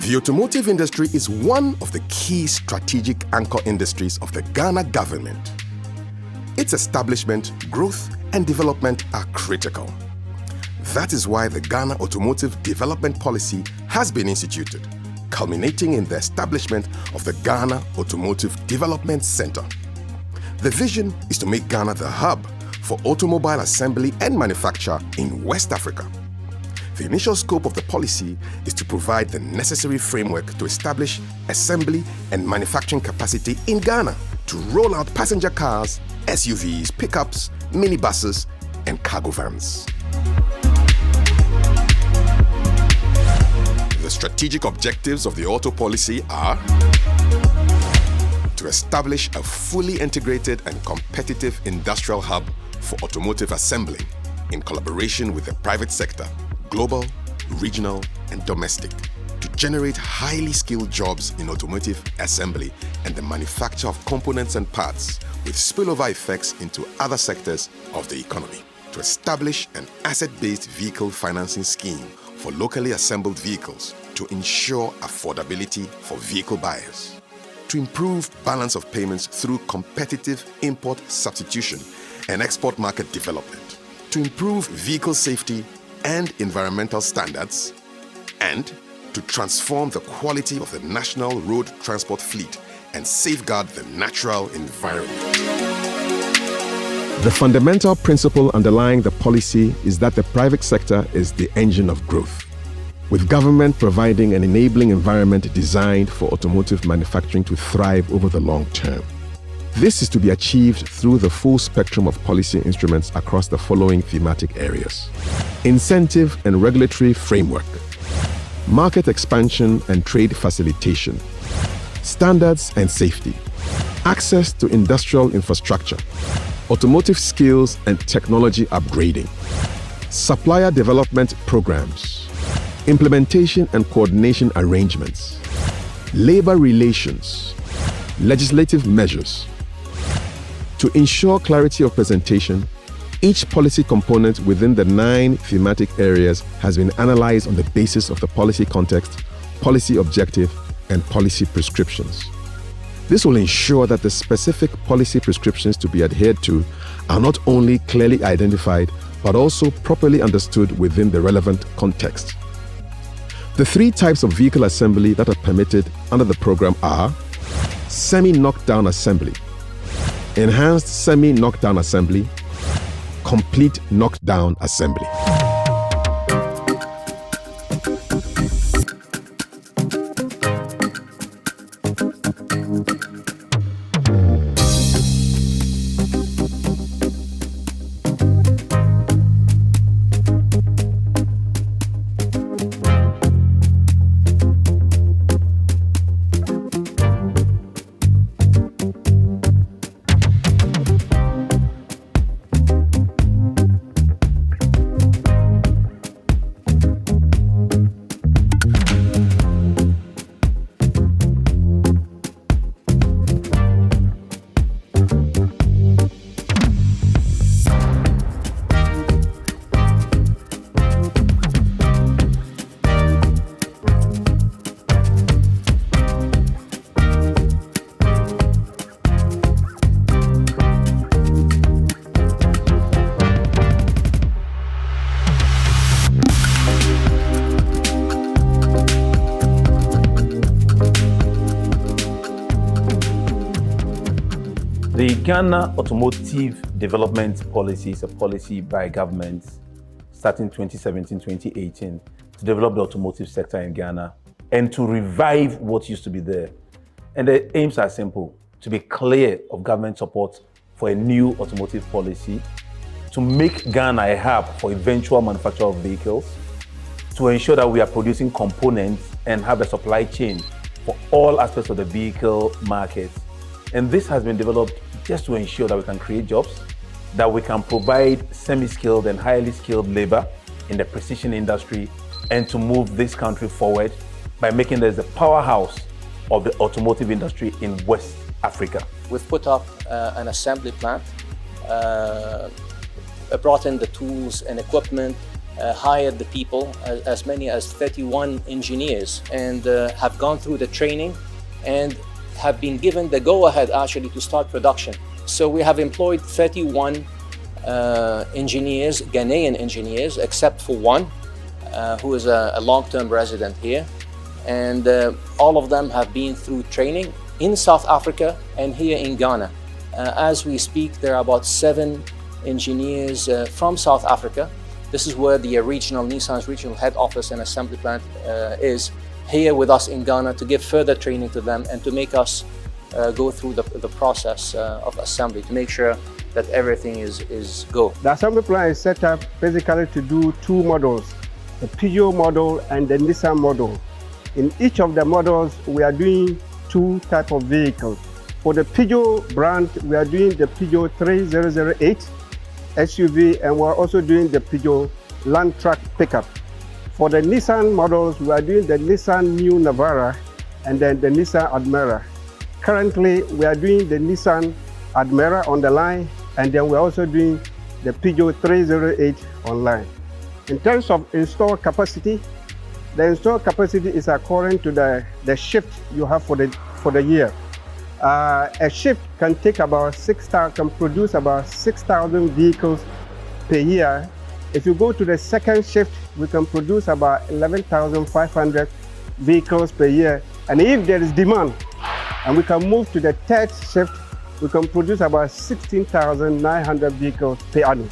The automotive industry is one of the key strategic anchor industries of the Ghana government. Its establishment, growth, and development are critical. That is why the Ghana Automotive Development Policy has been instituted, culminating in the establishment of the Ghana Automotive Development Centre. The vision is to make Ghana the hub for automobile assembly and manufacture in West Africa. The initial scope of the policy is to provide the necessary framework to establish assembly and manufacturing capacity in Ghana to roll out passenger cars, SUVs, pickups, minibuses, and cargo vans. The strategic objectives of the auto policy are to establish a fully integrated and competitive industrial hub for automotive assembly in collaboration with the private sector, global, regional, and domestic, to generate highly skilled jobs in automotive assembly and the manufacture of components and parts with spillover effects into other sectors of the economy, to establish an asset-based vehicle financing scheme for locally assembled vehicles to ensure affordability for vehicle buyers, to improve balance of payments through competitive import substitution and export market development, to improve vehicle safety and environmental standards, and to transform the quality of the national road transport fleet and safeguard the natural environment. The fundamental principle underlying the policy is that the private sector is the engine of growth, with government providing an enabling environment designed for automotive manufacturing to thrive over the long term. This is to be achieved through the full spectrum of policy instruments across the following thematic areas: incentive and regulatory framework, market expansion and trade facilitation, standards and safety, access to industrial infrastructure, automotive skills and technology upgrading, supplier development programs, implementation and coordination arrangements, labor relations, legislative measures. To ensure clarity of presentation, each policy component within the 9 thematic areas has been analyzed on the basis of the policy context, policy objective, and policy prescriptions. This will ensure that the specific policy prescriptions to be adhered to are not only clearly identified, but also properly understood within the relevant context. The 3 types of vehicle assembly that are permitted under the program are semi-knockdown assembly, enhanced semi-knockdown assembly, complete knockdown assembly. The Ghana Automotive Development Policy is a policy by government starting 2017-2018 to develop the automotive sector in Ghana and to revive what used to be there. And the aims are simple: to be clear of government support for a new automotive policy, to make Ghana a hub for eventual manufacture of vehicles, to ensure that we are producing components and have a supply chain for all aspects of the vehicle market. And this has been developed just to ensure that we can create jobs, that we can provide semi-skilled and highly skilled labor in the precision industry, and to move this country forward by making this the powerhouse of the automotive industry in West Africa. We've put up an assembly plant, brought in the tools and equipment hired the people, as many as 31 engineers, and have gone through the training and have been given the go-ahead actually to start production. So we have employed 31 engineers, Ghanaian engineers, except for one who is a long-term resident here. And all of them have been through training in South Africa and here in Ghana. As we speak, there are about 7 engineers from South Africa. This is where the Nissan's regional head office and assembly plant is, here with us in Ghana, to give further training to them and to make us go through the process of assembly, to make sure that everything is go. The assembly plant is set up basically to do 2 models, the Peugeot model and the Nissan model. In each of the models, we are doing 2 types of vehicles. For the Peugeot brand, we are doing the Peugeot 3008 SUV, and we're also doing the Peugeot Land Truck pickup. For the Nissan models, we are doing the Nissan New Navara and then the Nissan Admira. Currently, we are doing the Nissan Admira on the line, and then we're also doing the Peugeot 308 online. In terms of installed capacity, the installed capacity is according to the shift you have for the year. A shift can take about can produce about 6,000 vehicles per year. If you go to the second shift, we can produce about 11,500 vehicles per year. And if there is demand, and we can move to the third shift, we can produce about 16,900 vehicles per annum.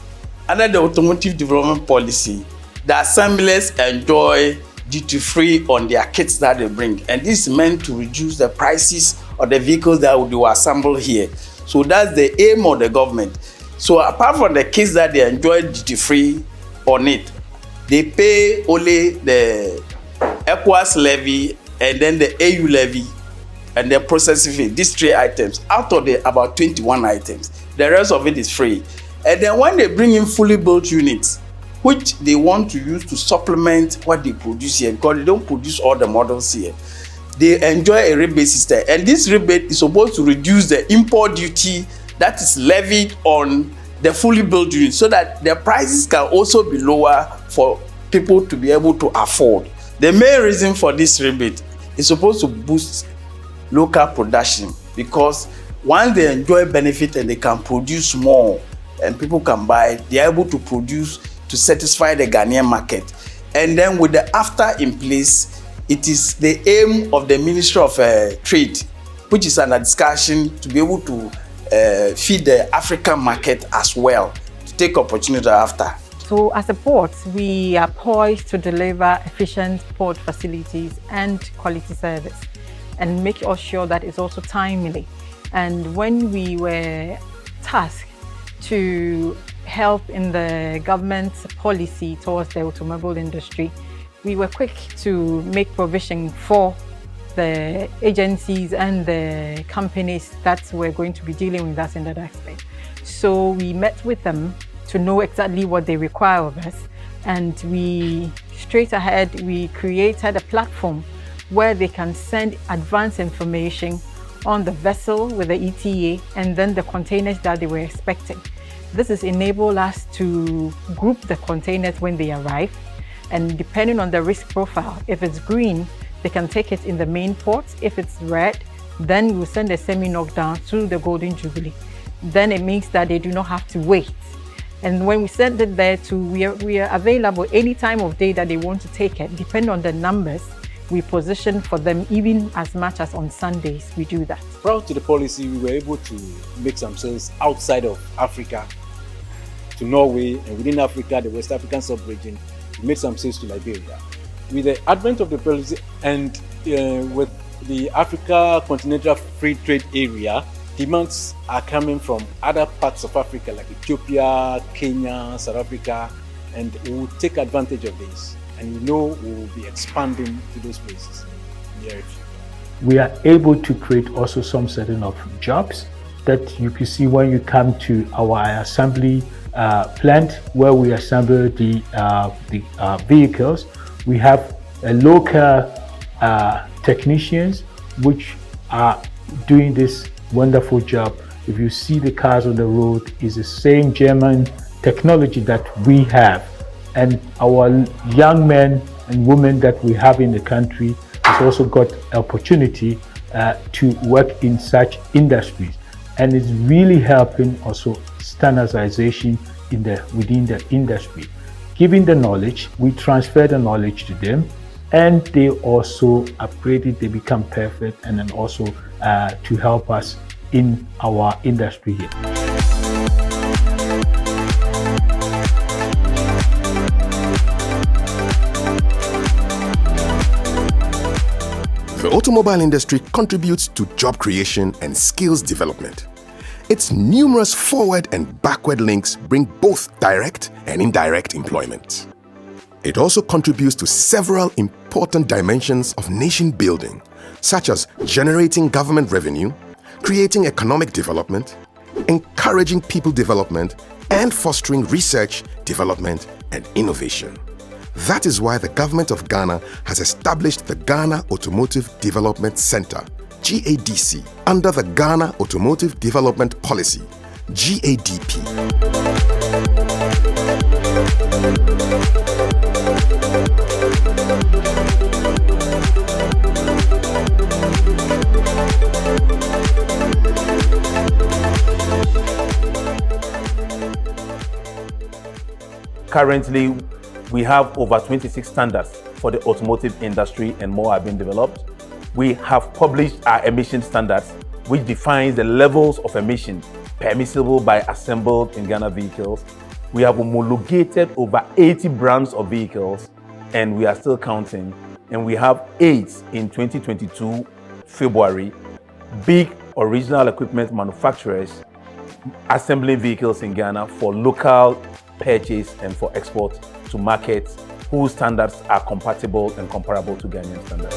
Under the Automotive Development Policy, the assemblers enjoy duty-free on their kits that they bring, and this is meant to reduce the prices of the vehicles that they will assemble here. So that's the aim of the government. So apart from the kits that they enjoy duty-free on it, they pay only the ECOWAS levy and then the AU levy and the processing fee. These 3 items out of the about 21 items. The rest of it is free. And then when they bring in fully built units, which they want to use to supplement what they produce here, because they don't produce all the models here, they enjoy a rebate system. And this rebate is supposed to reduce the import duty that is levied on the fully built units, so that the prices can also be lower for people to be able to afford. The main reason for this rebate is supposed to boost local production, because once they enjoy benefit and they can produce more and people can buy, they are able to produce to satisfy the Ghanaian market. And then with the AFTA in place, it is the aim of the Ministry of Trade, which is under discussion, to be able to feed the African market as well, to take opportunity after. So as a port, we are poised to deliver efficient port facilities and quality service, and make sure that it's also timely. And when we were tasked to help in the government's policy towards the automobile industry, we were quick to make provision for the agencies and the companies that were going to be dealing with us in that aspect. So we met with them to know exactly what they require of us, and we created a platform where they can send advanced information on the vessel with the ETA and then the containers that they were expecting. This has enabled us to group the containers when they arrive, and depending on the risk profile, if it's green, they can take it in the main port. If it's red, then we'll send a semi-knockdown to the Golden Jubilee. Then it means that they do not have to wait. And when we send it there we are available any time of day that they want to take it. Depending on the numbers, we position for them even as much as on Sundays, we do that. Prior to the policy, we were able to make some sales outside of Africa to Norway, and within Africa, the West African sub-region, we made some sales to Liberia. With the advent of the policy and with the Africa Continental Free Trade Area, demands are coming from other parts of Africa like Ethiopia, Kenya, South Africa, and we will take advantage of this. And we know we will be expanding to those places in the area. We are able to create also some setting of jobs that you can see when you come to our assembly plant where we assemble the vehicles. We have local technicians which are doing this wonderful job. If you see the cars on the road, it's the same German technology that we have. And our young men and women that we have in the country has also got opportunity to work in such industries. And it's really helping also standardization within the industry. Giving the knowledge, we transfer the knowledge to them, and they also upgrade it, they become perfect, and then also to help us in our industry here. The automobile industry contributes to job creation and skills development. Its numerous forward and backward links bring both direct and indirect employment. It also contributes to several important dimensions of nation building, such as generating government revenue, creating economic development, encouraging people development, and fostering research, development, and innovation. That is why the government of Ghana has established the Ghana Automotive Development Centre, GADC, under the Ghana Automotive Development Policy, GADP. Currently, we have over 26 standards for the automotive industry, and more are being developed. We have published our emission standards, which defines the levels of emission permissible by assembled in Ghana vehicles. We have homologated over 80 brands of vehicles, and we are still counting. And we have 8 in 2022 February, big original equipment manufacturers assembling vehicles in Ghana for local purchase and for export to markets whose standards are compatible and comparable to Ghanaian standards.